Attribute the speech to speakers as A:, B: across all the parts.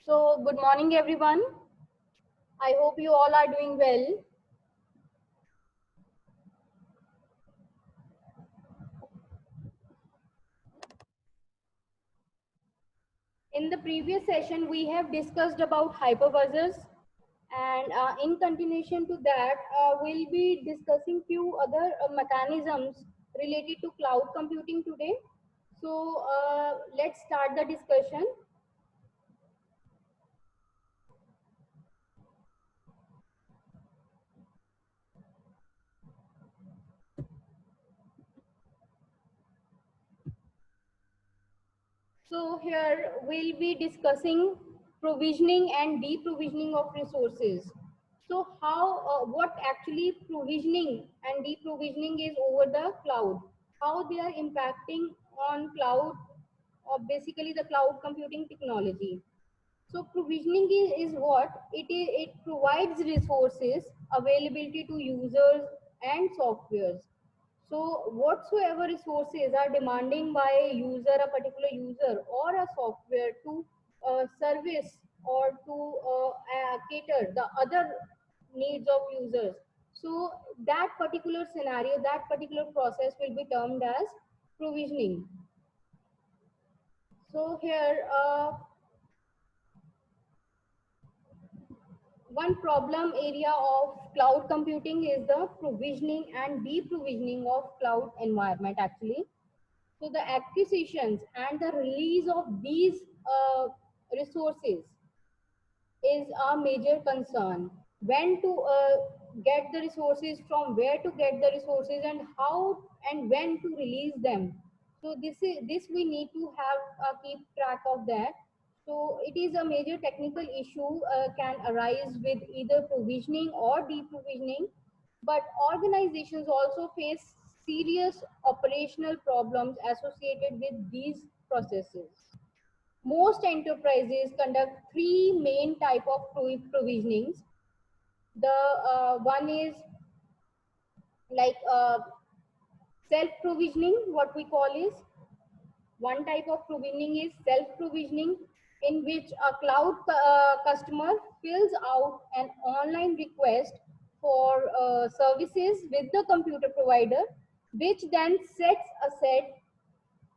A: So, good morning, everyone. I hope you all are doing well. In the previous session, we have discussed about hypervisors, and in continuation to that, we'll be discussing few other mechanisms related to cloud computing today. So, let's start the discussion. So here we'll be discussing provisioning and deprovisioning of resources. So what actually provisioning and deprovisioning is over the cloud, how they are impacting on cloud or basically the cloud computing technology. So provisioning is what? It provides resources availability to users and softwares. So whatsoever resources are demanding by a user, a particular user or a software to service or to cater the other needs of users. So that particular scenario, that particular process will be termed as provisioning. So here, one problem area of cloud computing is the provisioning and deprovisioning of cloud environment actually. So the acquisitions and the release of these resources is a major concern. When to get the resources, from where to get the resources, and how and when to release them. So this we need to have keep track of that. So it is a major technical issue can arise with either provisioning or deprovisioning, but organizations also face serious operational problems associated with these processes. Most enterprises conduct three main type of provisionings. The one is like self provisioning. What we call is one type of provisioning is self provisioning, in which a cloud customer fills out an online request for services with the computer provider, which then sets aside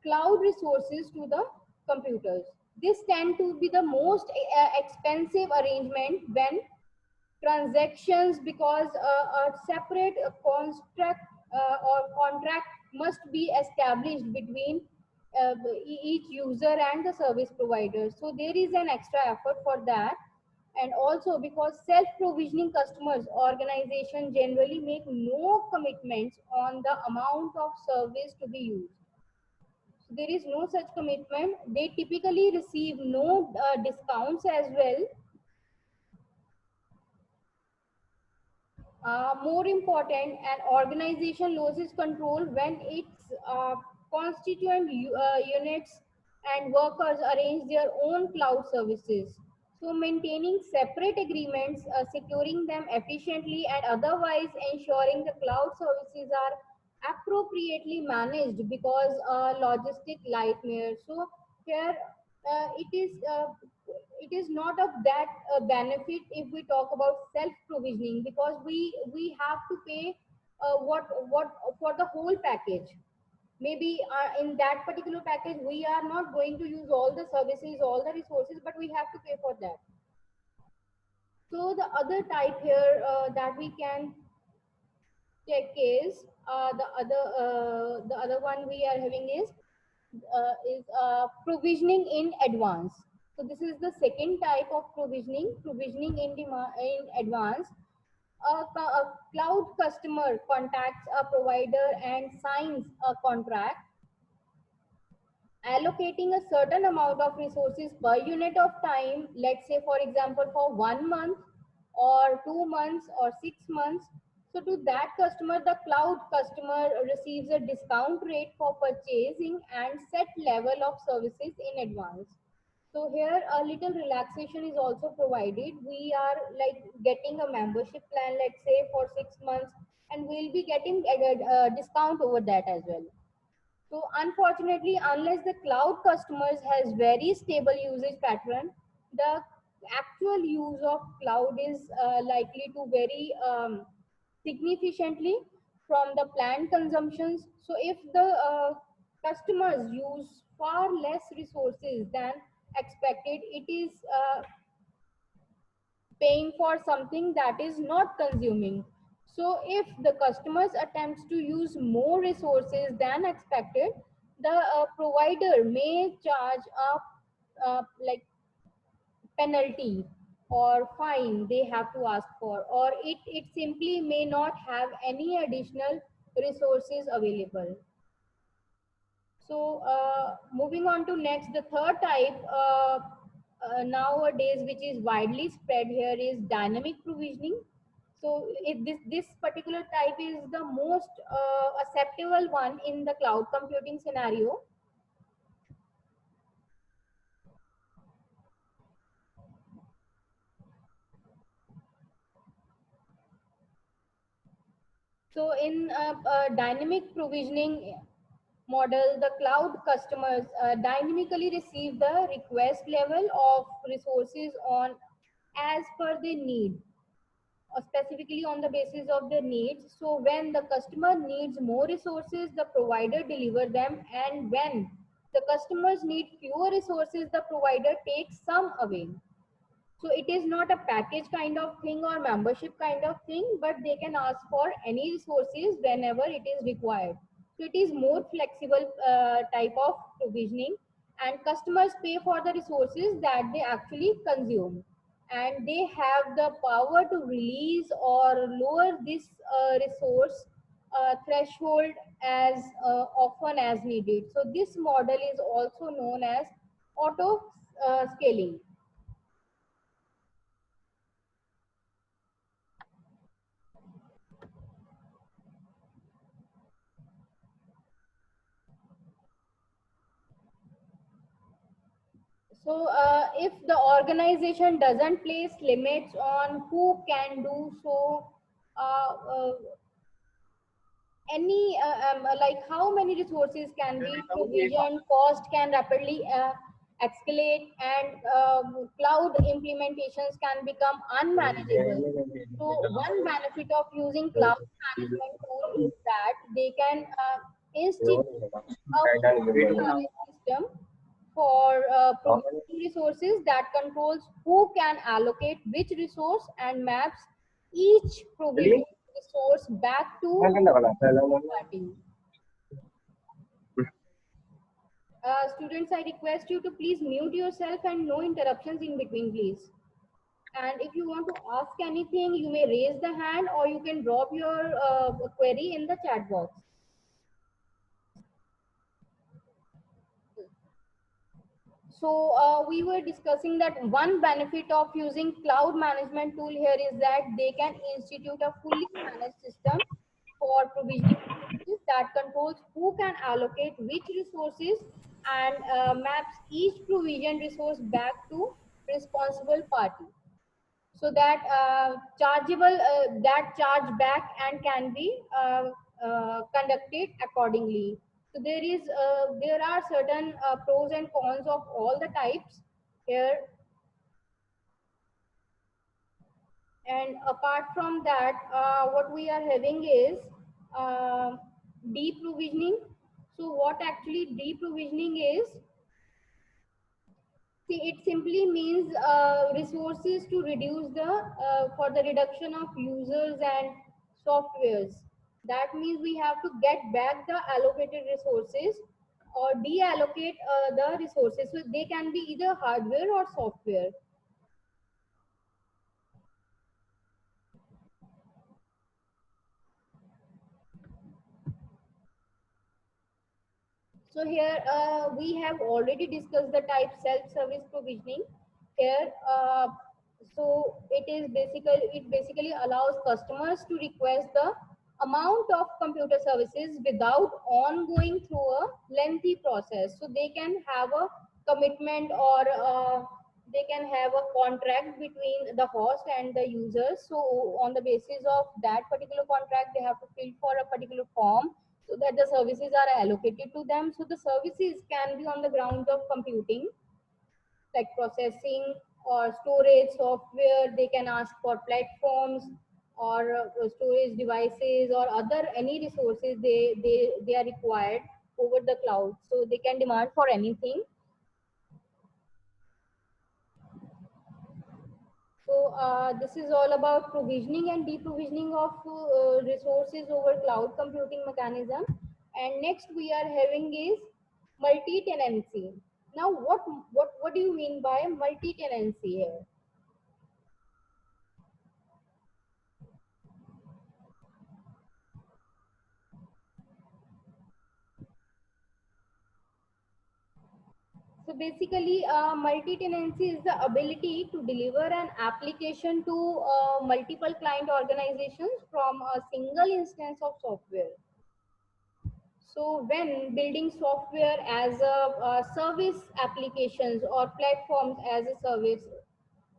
A: cloud resources to the computers. This tend to be the most expensive arrangement when transactions, because a separate contract must be established between each user and the service provider. So there is an extra effort for that. And also because self-provisioning customers, organization generally make no commitments on the amount of service to be used. So there is no such commitment. They typically receive no discounts as well. More important, an organization loses control when its constituent units and workers arrange their own cloud services. So maintaining separate agreements, securing them efficiently, and otherwise ensuring the cloud services are appropriately managed because logistic nightmare. So here it is not of that benefit if we talk about self provisioning, because we have to pay what for the whole package. Maybe in that particular package we are not going to use all the services, all the resources, but we have to pay for that. So the other type here that we can check is the other one we are having is provisioning in advance. So this is the second type of provisioning in advance. A cloud customer contacts a provider and signs a contract allocating a certain amount of resources per unit of time, let's say for example for 1 month or 2 months or 6 months. So to that customer, the cloud customer receives a discount rate for purchasing and set level of services in advance. So here a little relaxation is also provided. We are like getting a membership plan, let's say for 6 months, and we'll be getting a discount over that as well. So unfortunately, unless the cloud customers has very stable usage pattern, the actual use of cloud is likely to vary significantly from the planned consumptions. So if the customers use far less resources than expected, it is paying for something that is not consuming. So if the customers attempts to use more resources than expected, the provider may charge like penalty or fine they have to ask for, or it simply may not have any additional resources available. So moving on to next, the third type nowadays, which is widely spread here, is dynamic provisioning. So this particular type is the most acceptable one in the cloud computing scenario. So in dynamic provisioning model, the cloud customers dynamically receive the request level of resources on as per their need, or specifically on the basis of their needs. So when the customer needs more resources, the provider deliver them, and when the customers need fewer resources, the provider takes some away. So it is not a package kind of thing or membership kind of thing, but they can ask for any resources whenever it is required. So it is more flexible type of provisioning, and customers pay for the resources that they actually consume, and they have the power to release or lower this resource threshold as often as needed. So this model is also known as auto scaling. So, if the organization doesn't place limits on who can do so, any like how many resources can be provisioned, cost can rapidly escalate, and cloud implementations can become unmanageable. So, one benefit of using cloud management tool is that they can institute a full managed system for providing resources that controls who can allocate which resource and maps each provision resource back to party. Students, I request you to please mute yourself and no interruptions in between, please. And if you want to ask anything, you may raise the hand or you can drop your query in the chat box. So we were discussing that one benefit of using cloud management tool here is that they can institute a fully managed system for provisioning resources that controls who can allocate which resources and maps each provision resource back to responsible party, so that chargeable that charge back and can be conducted accordingly. So there are certain pros and cons of all the types here, and apart from that, what we are having is uh, deprovisioning. So what actually deprovisioning is? See, it simply means resources to reduce the for the reduction of users and softwares. That means we have to get back the allocated resources or deallocate the resources. So they can be either hardware or software. So here we have already discussed the type self-service provisioning. Here, so it basically allows customers to request the amount of computer services without ongoing through a lengthy process. So they can have a commitment, or they can have a contract between the host and the users. So on the basis of that particular contract, they have to fill for a particular form so that the services are allocated to them. So the services can be on the grounds of computing, like processing, or storage software. They can ask for platforms or storage devices or other any resources they are required over the cloud. So they can demand for anything. So this is all about provisioning and deprovisioning of resources over cloud computing mechanism. And next we are having is multi-tenancy. Now what do you mean by multi-tenancy here? So basically, multi-tenancy is the ability to deliver an application to multiple client organizations from a single instance of software. So when building software as a service applications or platforms as a service,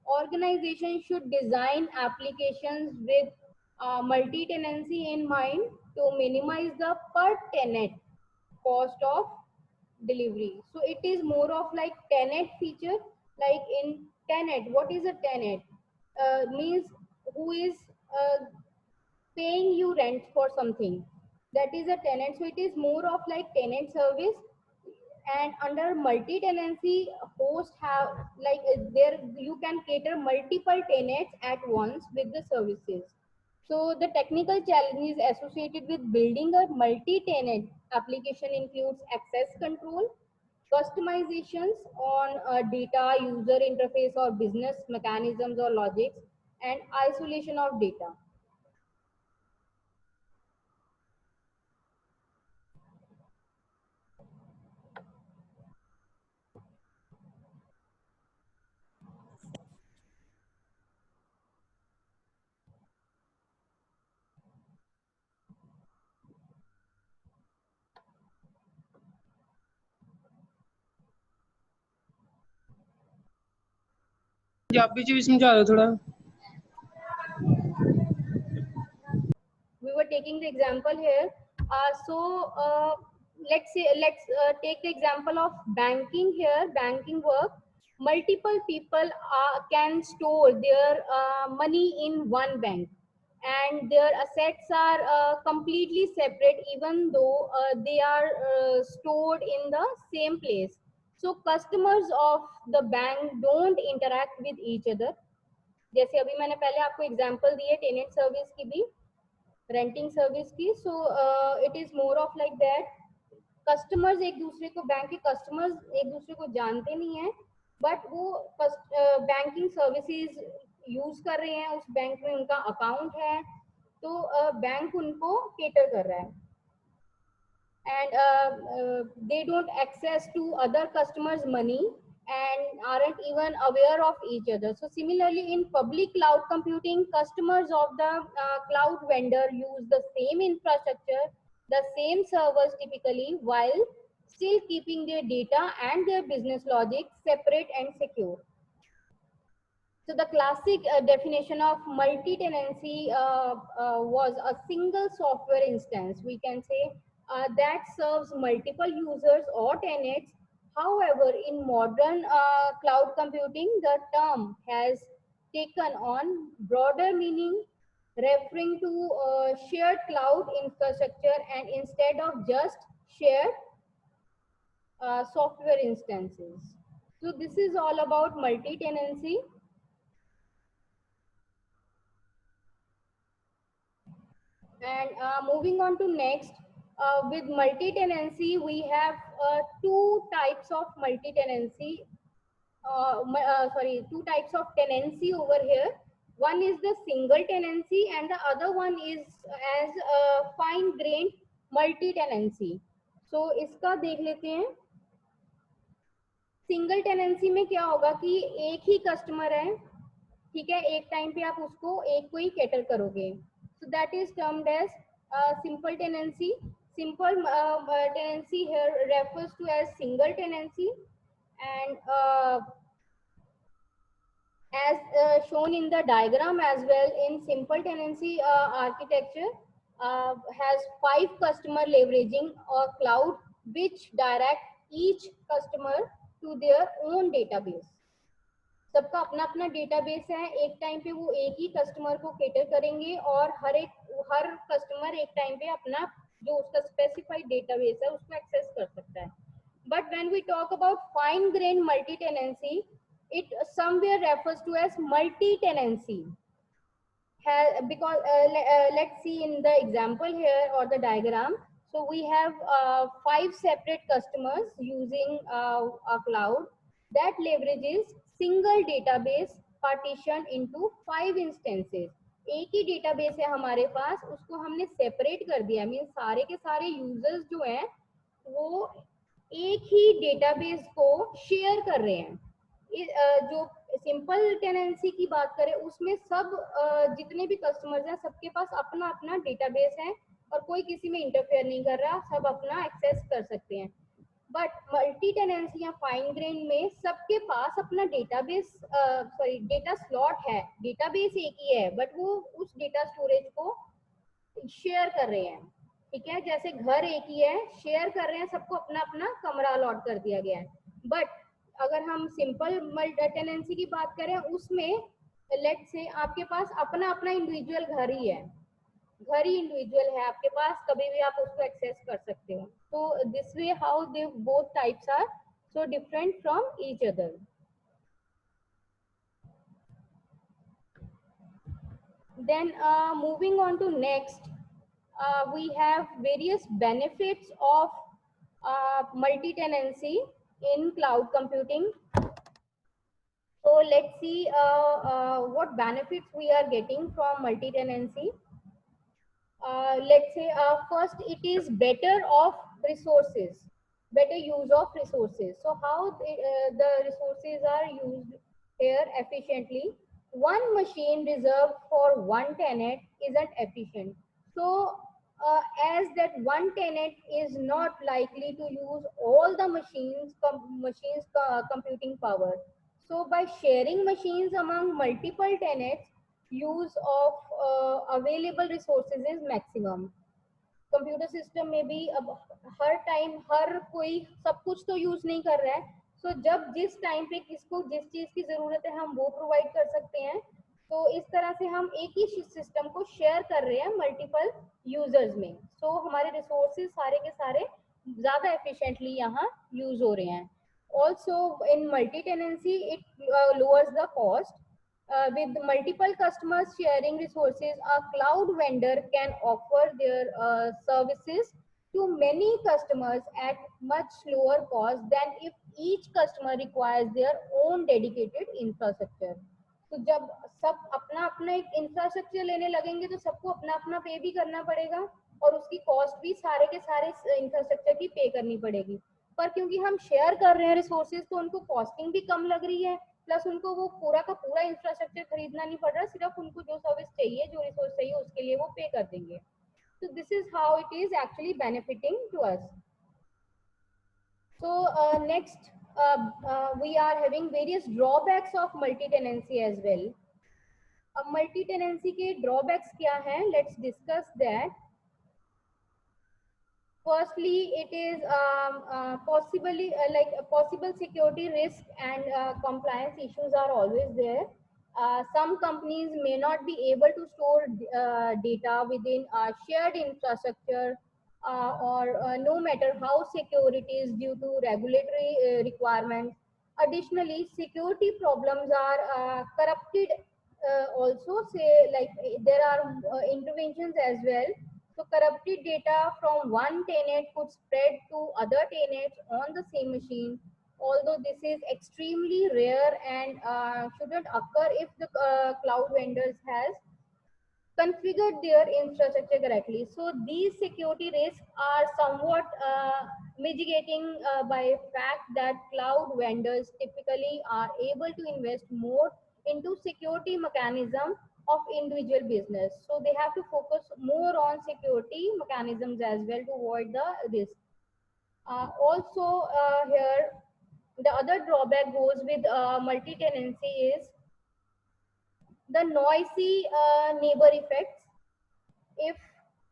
A: organizations should design applications with multi-tenancy in mind to minimize the per tenant cost of delivery. So it is more of like tenant feature. Like in tenant, what is a tenant? Means who is paying you rent for something. That is a tenant. So it is more of like tenant service. And under multi-tenancy, host have like there you can cater multiple tenants at once with the services. So the technical challenges associated with building a multi-tenant application includes access control, customizations on data, user interface or business mechanisms or logics, and isolation of data.
B: Punjabi च भी समझा दो थोड़ा।
A: We were taking the example here. Let's take the example of banking here. Banking work. Multiple people can store their money in one bank, and their assets are completely separate, even though they are stored in the same place. So customers of the bank don't interact with each other. जैसे अभी मैंने पहले आपको example दिए tenant service की भी, renting service की. So it is more of like that. Customers एक दूसरे को, बैंक के कस्टमर्स एक दूसरे को जानते नहीं है, बट वो बैंकिंग सर्विसेज यूज कर रहे हैं, उस बैंक में उनका अकाउंट है, तो बैंक उनको केटर कर रहा है. And they don't access to other customers money and aren't even aware of each other. So similarly, in public cloud computing, customers of the cloud vendor use the same infrastructure, the same servers typically, while still keeping their data and their business logic separate and secure. So the classic definition of multi-tenancy was a single software instance, we can say, that serves multiple users or tenants. However, in modern cloud computing, the term has taken on broader meaning, referring to shared cloud infrastructure and instead of just shared software instances. So this is all about multi-tenancy. And moving on to next, with multi-tenancy, we have two types of multi-tenancy. Two types of tenancy over here. One is the single tenancy, and the other one is as fine-grained multi-tenancy. So इसका देख लेते हैं. Single tenancy में क्या होगा कि एक ही customer है, ठीक है, एक टाइम पे आप उसको एक को ही कैटर करोगे. So that is termed as simple tenancy. Simple tenancy here refers to as single tenancy, and as shown in the diagram as well, in simple tenancy architecture has 5 customer leveraging a cloud which direct each customer to their own database. सबका अपना अपना database है, एक time पे वो एक ही customer को cater करेंगे और हर कस्टमर एक टाइम पे अपना जो उसका स्पेसिफाइड डेटाबेस है उसको एक्सेस कर सकता है. But when we talk about fine-grained multi-tenancy, it somewhere refers to as multi-tenancy. Because let's see in the example here or the diagram. So we have 5 separate customers using a cloud that leverages single database partitioned into 5 instances. एक ही database है हमारे पास, उसको हमने separate कर दिया. Mean सारे के सारे यूजर्स जो हैं वो एक ही डेटाबेस को शेयर कर रहे हैं. जो सिंपल टेनेंसी की बात करें उसमें सब जितने भी कस्टमर्स हैं सबके पास अपना अपना डेटाबेस है और कोई किसी में इंटरफेयर नहीं कर रहा, सब अपना एक्सेस कर सकते हैं. बट मल्टी टेनेंसी या फाइन ग्रेन में सबके पास अपना डेटाबेस डेटा स्लॉट है, डेटाबेस एक ही है बट वो उस डेटा स्टोरेज को शेयर कर रहे हैं. ठीक है, जैसे घर एक ही है, शेयर कर रहे हैं, सबको अपना अपना कमरा अलॉट कर दिया गया है. बट अगर हम सिंपल टेनेंसी की बात करें उसमें लेट से आपके पास अपना अपना इंडिविजुअल घर ही है, घर ही इंडिविजुअल है आपके पास, कभी भी आप उसको एक्सेस कर सकते हो. तो this way how they both types are so different from each other. Then moving on to next, we have various benefits of multi-tenancy in cloud computing. So let's see what benefits we are getting from multi-tenancy. Let's say first it is better of resources, better use of resources. So how the resources are used here efficiently. One machine reserved for one tenant isn't efficient. So as that one tenant is not likely to use all the computing power. So by sharing machines among multiple tenants, use of available resources is maximum. Computer system में भी अब हर time हर कोई सब कुछ तो use नहीं कर रहा है. सो जब जिस टाइम पे किसको जिस चीज की जरूरत है हम वो प्रोवाइड कर सकते हैं. तो इस तरह से हम एक ही सिस्टम को शेयर कर रहे हैं मल्टीपल यूजर्स में. सो हमारे रिसोर्सेज सारे के सारे ज्यादा एफिशिएंटली यहाँ यूज हो रहे हैं. Also in multi-tenancy, it lowers the cost. With multiple customers sharing resources, a cloud vendor can offer their services to many customers at much lower cost than if each customer requires their own dedicated infrastructure. तो जब सब अपना अपना एक infrastructure लेने लगेंगे तो सबको अपना अपना पे भी करना पड़ेगा और उसकी कॉस्ट भी सारे के सारे इंफ्रास्ट्रक्चर की पे करनी पड़ेगी. पर क्योंकि हम शेयर कर रहे हैं रिसोर्सेज तो उनको कॉस्टिंग भी कम लग रही है, प्लस उनको वो पूरा का पूरा इंफ्रास्ट्रक्चर खरीदना नहीं पड़ रहा, सिर्फ उनको जो सर्विस चाहिए जो रिसोर्स चाहिए उसके लिए वो पे कर देंगे. So this is how it is actually benefiting to us. So next we are having various drawbacks of multi-tenancy as well. अब multi-tenancy के drawbacks क्या हैं? Let's discuss that. Firstly, it is possibly like possible security risk and compliance issues are always there. Some companies may not be able to store data within a shared infrastructure or no matter how secure it is due to regulatory requirements. Additionally, security problems are corrupted also. Say like there are interventions as well. So corrupted data from one tenant could spread to other tenants on the same machine. Although this is extremely rare and shouldn't occur if the cloud vendors has configured their infrastructure correctly. So these security risks are somewhat mitigating by fact that cloud vendors typically are able to invest more into security mechanism of individual business. So they have to focus more on security mechanisms as well to avoid the risk. Also here, the other drawback goes with multi-tenancy is the noisy neighbor effects. If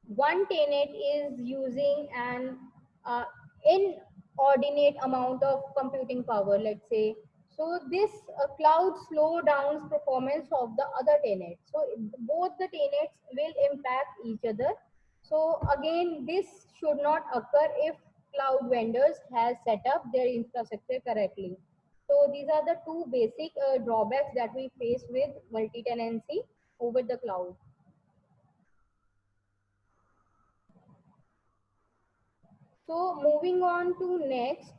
A: one tenant is using an inordinate amount of computing power, let's say, So this cloud slow downs performance of the other tenants. So both the tenants will impact each other. So again, this should not occur if cloud vendors has set up their infrastructure correctly. So these are the two basic drawbacks that we face with multi-tenancy over the cloud. So moving on to next,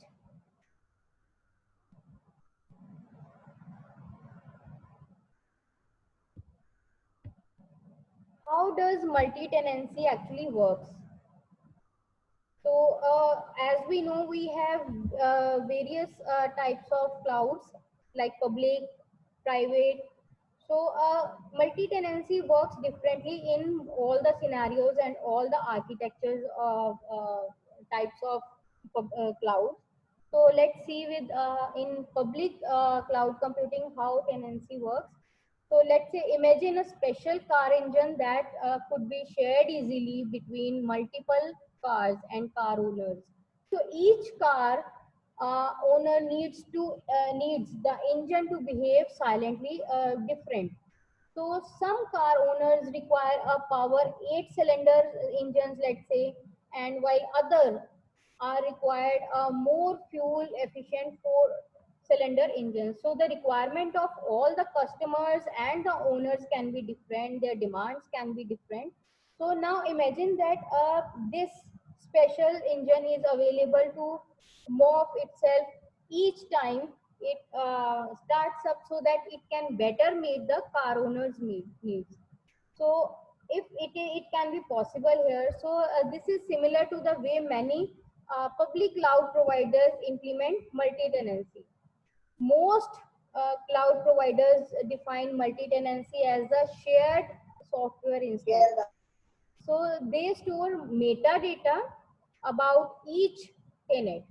A: how does multi-tenancy actually works? So, as we know, we have various types of clouds like public, private. So, multi-tenancy works differently in all the scenarios and all the architectures of types of clouds. So, let's see with in public cloud computing how tenancy works. So let's say imagine a special car engine that could be shared easily between multiple cars and car owners. So each car owner needs the engine to behave silently different. So some car owners require a power 8-cylinder engines, let's say, and while other are required a more fuel efficient four-cylinder engines. So the requirement of all the customers and the owners can be different. Their demands can be different. So now imagine that this special engine is available to morph itself each time it starts up so that it can better meet the car owner's needs. So if it can be possible here, so this is similar to the way many public cloud providers implement multi-tenancy. Most cloud providers define multi-tenancy as a shared software instance. So they store metadata about each tenant.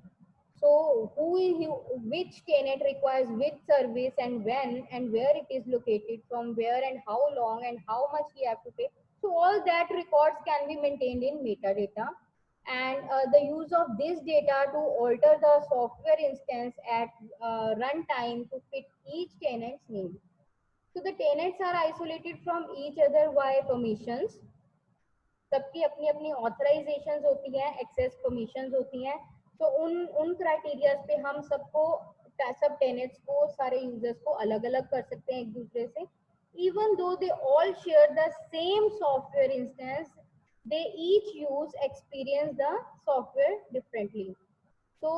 A: So which tenant requires which service and when and where it is located, from where and how long and how much he have to pay. So all that records can be maintained in metadata, and the use of this data to alter the software instance at runtime to fit each tenant's need. So the tenants are isolated from each other by permissions. सबकी अपनी अपनी ऑथराइजेशंस होती हैं, access permissions होती हैं. तो उन criterias पे हम सबको सब टेनेंट्स को सारे यूजर्स को अलग अलग कर सकते हैं एक दूसरे से. Even though they all share the same software instance, they each use experience the software differently. तो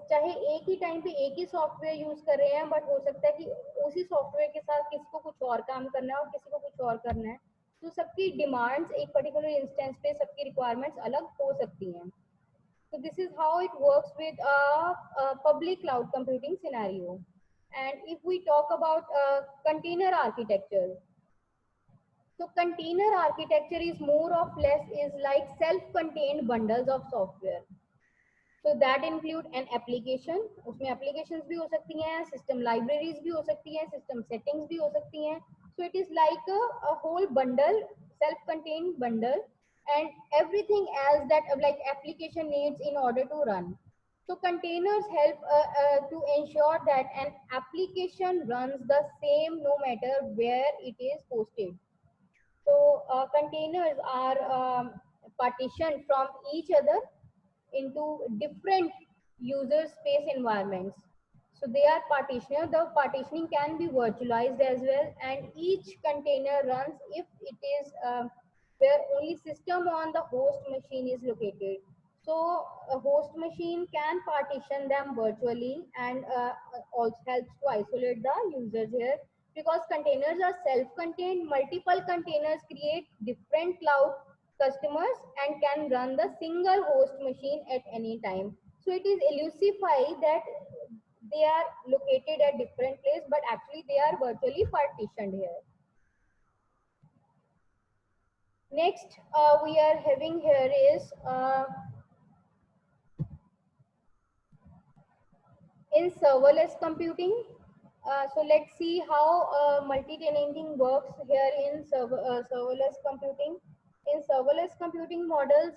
A: चाहे एक ही टाइम पे एक ही सॉफ्टवेयर यूज कर रहे हैं, बट हो सकता है कि उसी सॉफ्टवेयर के साथ किसी को कुछ और काम करना है और किसी को कुछ और करना है. तो सबकी डिमांड्स एक पर्टिकुलर इंस्टेंस पे सबकी रिक्वायरमेंट्स अलग हो सकती हैं. So this is how it works with a public cloud computing scenario. And if we talk about container architecture, so container architecture is more or less is like self-contained bundles of software. So that include an application, उसमें applications भी हो सकती हैं, system libraries भी हो सकती हैं, system settings भी हो सकती हैं. So it is like a whole bundle, self-contained bundle, and everything else that like application needs in order to run. So containers help to ensure that an application runs the same no matter where it is hosted. So containers are partitioned from each other into different user space environments. So they are partitioner. The partitioning can be virtualized as well, and each container runs if it is where only system on the host machine is located. So a host machine can partition them virtually, and also helps to isolate the users here, because containers are self-contained. Multiple containers create different cloud customers and can run the single host machine at any time. So it is elusify that they are located at different place, but actually they are virtually partitioned here. Next we are having here is in serverless computing. So let's see how multi-tenanting works here in serverless computing. In serverless computing models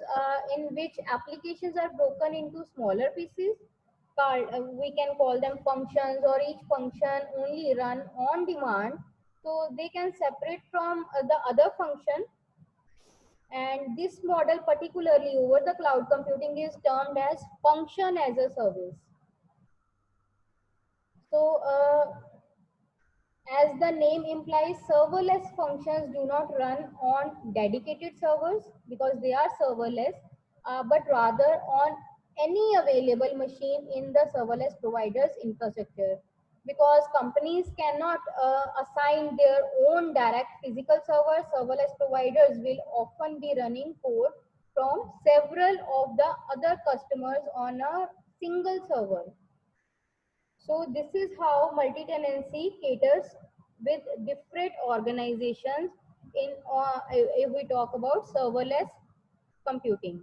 A: in which applications are broken into smaller pieces, we can call them functions, or each function only run on demand, so they can separate from the other function. And this model, particularly over the cloud computing, is termed as function as a service. So as the name implies, serverless functions do not run on dedicated servers because they are serverless, but rather on any available machine in the serverless provider's infrastructure. Because companies cannot assign their own direct physical servers, serverless providers will often be running code from several of the other customers on a single server. So this is how multi-tenancy caters with different organizations in if we talk about serverless computing.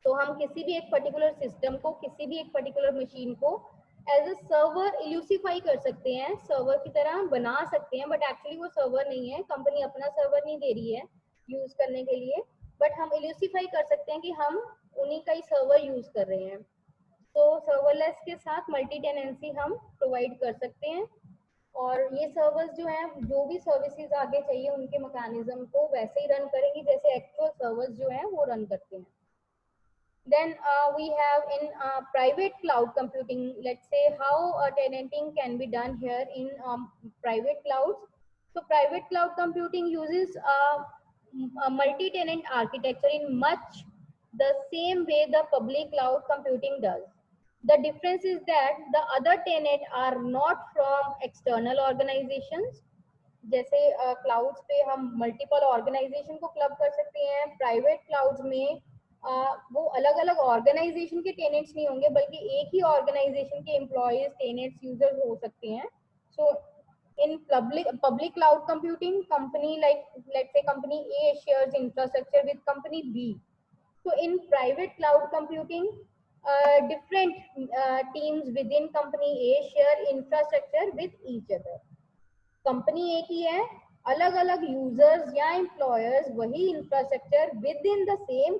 A: तो हम किसी भी एक particular system को, किसी भी एक particular machine को एज अ सर्वर इल्यूसिफाई कर सकते हैं, सर्वर की तरह बना सकते हैं, बट एक्चुअली वो सर्वर नहीं है, कंपनी अपना सर्वर नहीं दे रही है यूज करने के लिए, बट हम इल्यूसिफाई कर सकते हैं कि हम उन्हीं का ही सर्वर यूज कर रहे हैं. तो सर्वरलेस के साथ मल्टी टेनेंसी हम प्रोवाइड कर सकते हैं, और ये सर्वर्स जो हैं, जो भी सर्विसेज आगे चाहिए उनके मैकेनिज्म को वैसे ही रन करेंगी जैसे एक्चुअल सर्वर्स जो हैं वो रन करते हैं. Then we have in private cloud computing, let's say how tenanting can be done here in private clouds. So private cloud computing uses a multi-tenant architecture in much the same way the public cloud computing does. The difference is that the other tenant are not from external organizations. जैसे clouds पे हम multiple organisation को club कर सकते हैं, private clouds में वो अलग अलग ऑर्गेनाइजेशन के टेनेंट्स नहीं होंगे, बल्कि एक ही ऑर्गेनाइजेशन के एम्प्लॉयज, टेनेंट्स, यूजर्स हो सकते हैं. सो in public cloud computing, company like, let's say, company A shares infrastructure with company B. So in private cloud computing, different teams within company A share infrastructure with each other. Company एक ही है, अलग अलग users या employers वही infrastructure with in the same